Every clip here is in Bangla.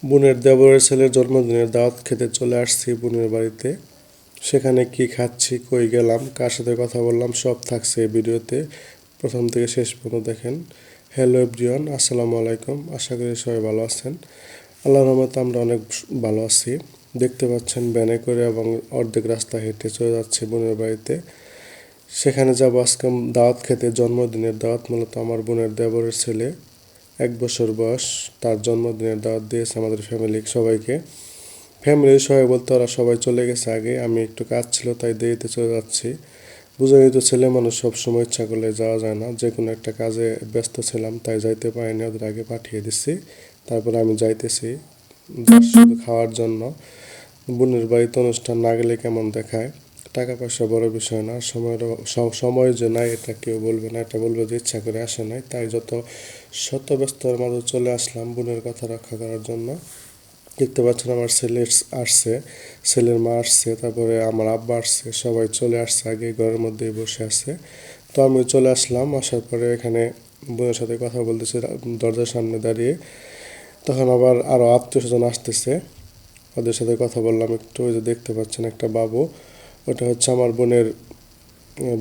বোনের দেবরের ছেলের জন্মদিনের দাওয়াত খেতে চলে আসছি বোনের বাড়িতে। সেখানে কি খাচ্ছি, কই গেলাম, কার সাথে কথা বললাম সব থাকছে এই ভিডিওতে। প্রথম থেকে শেষ পর্যন্ত দেখেন। হ্যালো এভরিওয়ান, আসসালামু আলাইকুম। আশা করি সবাই ভালো আছেন। আল্লাহর রহমতে আমরা অনেক ভালো আছি। দেখতে পাচ্ছেন ভ্যানে করে এবং অর্ধেক রাস্তা হেঁটে চলে যাচ্ছি বোনের বাড়িতে। সেখানে যাবো আজকে দাওয়াত খেতে, জন্মদিনের দাওয়াত। মূলত আমার বোনের দেবরের ছেলে, 1 বছর বয়স, তার জন্মদিনের দাওয়াত দিয়েছে আমাদের ফ্যামিলি সবাইকে। ফ্যামিলির সবাই বলতে ওরা সবাই চলে গেছে আগে, আমি একটু কাজ ছিল তাই দেরিতে চলে যাচ্ছি। বুঝাই তো, ছেলে মানুষ সবসময় ইচ্ছা করলে যাওয়া যায় না, যে কোনো একটা কাজে ব্যস্ত ছিলাম তাই যাইতে পারিনি, ওদের আগে পাঠিয়ে দিচ্ছি। তারপরে আমি যাইতেছি শুধু খাওয়ার জন্য। বোনের বাড়িতে অনুষ্ঠান না গেলে কেমন দেখায়। টাকা পয়সা বড় বিষয় না, সময় যে নাই এটা কেউ বলবে না, এটা বলবে যে ইচ্ছা করে আসে নাই। তাই যত শত ব্যস্ততার মাঝে চলে আসলাম বোনের কথা রক্ষা করার জন্য। দেখতে পাচ্ছেন আমার ছেলে আসছে, ছেলের মা আসছে, তারপরে আমার আব্বা আসছে, সবাই চলে আসছে আগে, ঘরের মধ্যেই বসে আছে। তো আমি চলে আসলাম, আসার পরে এখানে বোনের সাথে কথা বলতেছি দরজার সামনে দাঁড়িয়ে। তখন আবার আরও আত্মীয় স্বজন আসতেছে, ওদের সাথে কথা বললাম একটু। ওই যে দেখতে পাচ্ছেন একটা বাবু, ওটা হচ্ছে আমার বোনের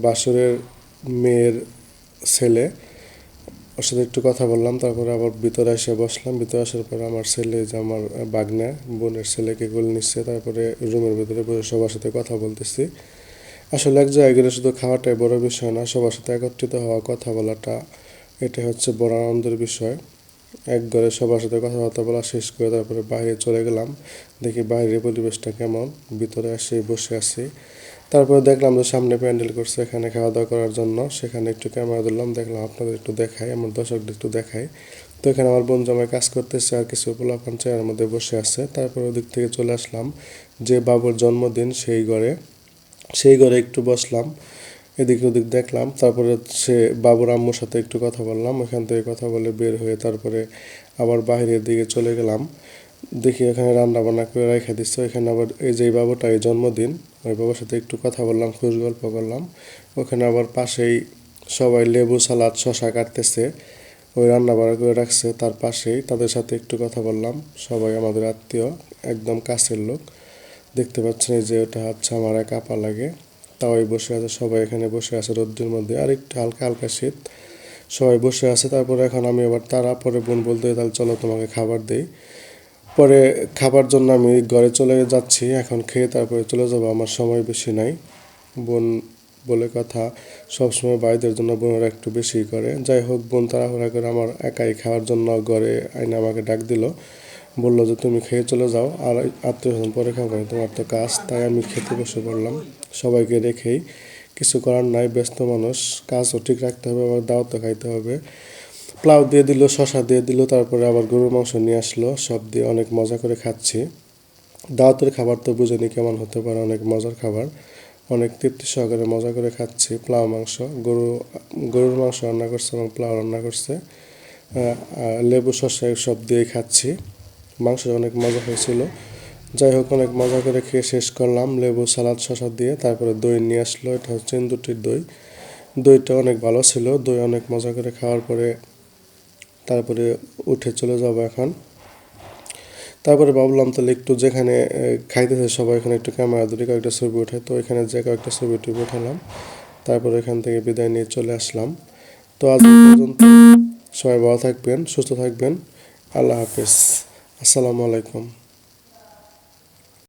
বাসুরের মেয়ের ছেলে। ওর সাথে একটু কথা বললাম, তারপরে আবার ভিতরে এসে বসলাম। ভিতরে আসার পরে আমার ছেলে, যে আমার বাগনা বোনের ছেলেকে কোলে নিচ্ছে, তারপরে রুমের ভিতরে বসে সবার সাথে কথা বলতেছি। আসলে এক জায়গায় গেলে শুধু খাওয়াটাই বড় বিষয় না, সবার সাথে একত্রিত হওয়া, কথা বলাটা, এটা হচ্ছে বড় আনন্দের বিষয়। এক ঘরে সবার সাথে কথাবার্তা বলা শেষ করে তারপরে বাইরে চলে গেলাম, দেখি বাইরের পরিবেশটা কেমন। ভিতরে এসে বসে আছি, তারপরে দেখলাম যে সামনে প্যান্ডেল করছে এখানে খাওয়া দাওয়া করার জন্য। সেখানে একটু ক্যামেরা ধরলাম, দেখলাম আপনাদের একটু দেখাই, আমার দর্শকদের একটু দেখাই। তো এখানে আমার বোন জামাই কাজ করতেছে, আর কিছু পোলাপান চেয়ারের মধ্যে বসে আছে। তারপরে ওদিক থেকে চলে আসলাম যে বাবুর জন্মদিন সেই ঘরে একটু বসলাম, এদিক ওদিক দেখলাম। তারপরে সে বাবুর আম্মুর সাথে একটু কথা বললাম, ওখান থেকে কথা বলে বের হয়ে তারপরে আবার বাইরের দিকে চলে গেলাম। দেখি এখানে রান্না বান্না করে রেখে দিচ্ছে। ওইখানে আবার এই যে বাবুটা এই জন্মদিন, ওই বাবার সাথে একটু কথা বললাম, খুশ গল্প করলাম। ওখানে আবার পাশেই সবাই লেবু সালাদ শশা কাটতেছে, ওই রান্না বান্না করে রাখছে তার পাশেই, তাদের সাথে একটু কথা বললাম। সবাই আমাদের আত্মীয়, একদম কাছের লোক। দেখতে পাচ্ছেন এই যে ওটা হচ্ছে আমার এক আপা লাগে, তাও বসে আছে, সবাই এখানে বসে আছে রোদ্রের মধ্যে, আর একটু হালকা হালকা শীত, সবাই বসে আছে। তারপরে এখন আমি আবার পরে বোন বলতে, তাহলে চলো তোমাকে খাবার দেই। পরে খাবার জন্য আমি ঘরে চলে যাচ্ছি, এখন খেয়ে তারপরে চলে যাবো, আমার সময় বেশি নাই। বোন বলে কথা, সবসময় ভাইদের জন্য বোনেরা একটু বেশি করে। যাই হোক, বোন তাড়াহুড়া করে আমার একাই খাওয়ার জন্য ঘরে আইনে আমাকে ডাক দিল, বললো যে তুমি খেয়ে চলে যাও, আর আত্মীয় স্বজন পরে খাবো, তোমার তো কাজ। তাই আমি খেতে বসে পড়লাম সবাইকে রেখেই। কিছু করার নাই, ব্যস্ত মানুষ, কাজও ঠিক রাখতে হবে, আবার দাওয়াতও খাইতে হবে। পোলাও দিয়ে দিল, শশা দিয়ে দিল, তারপরে আবার গরুর মাংস নিয়ে আসলো, সব দিয়ে অনেক মজা করে খাচ্ছি। দাওয়াতের খাবার তো বুঝেনি কেমন হতে পারে, অনেক মজার খাবার, অনেক তৃপ্তি সহকারে মজা করে খাচ্ছি। পোলাও মাংস, গরুর মাংস রান্না করছে এবং পোলাও রান্না করছে, লেবু শসা সব দিয়ে খাচ্ছি। মাংস অনেক মজা হয়েছিল। যাই হোক, অনেক মজা করে খেয়ে শেষ করলাম লেবু সালাদ শসা দিয়ে। তারপরে দই নিয়ে আসলো, এটা হচ্ছে ইন্দুটির দই। দইটা অনেক ভালো ছিল। দই অনেক মজা করে খাওয়ার পরে তারপরে উঠে চলে যাব এখন। তারপরে ভাবলাম তাহলে একটু যেখানে খাইতেছে সবাই, এখানে একটু ক্যামেরা ধরে কয়েকটা ছবি ওঠে, তো এখানে যে কয়েকটা ছবি টবি উঠালাম। তারপরে এখান থেকে বিদায় নিয়ে চলে আসলাম। তো আজ পর্যন্ত, সবাই ভালো থাকবেন, সুস্থ থাকবেন। আল্লাহ হাফেজ, আসসালামু আলাইকুম।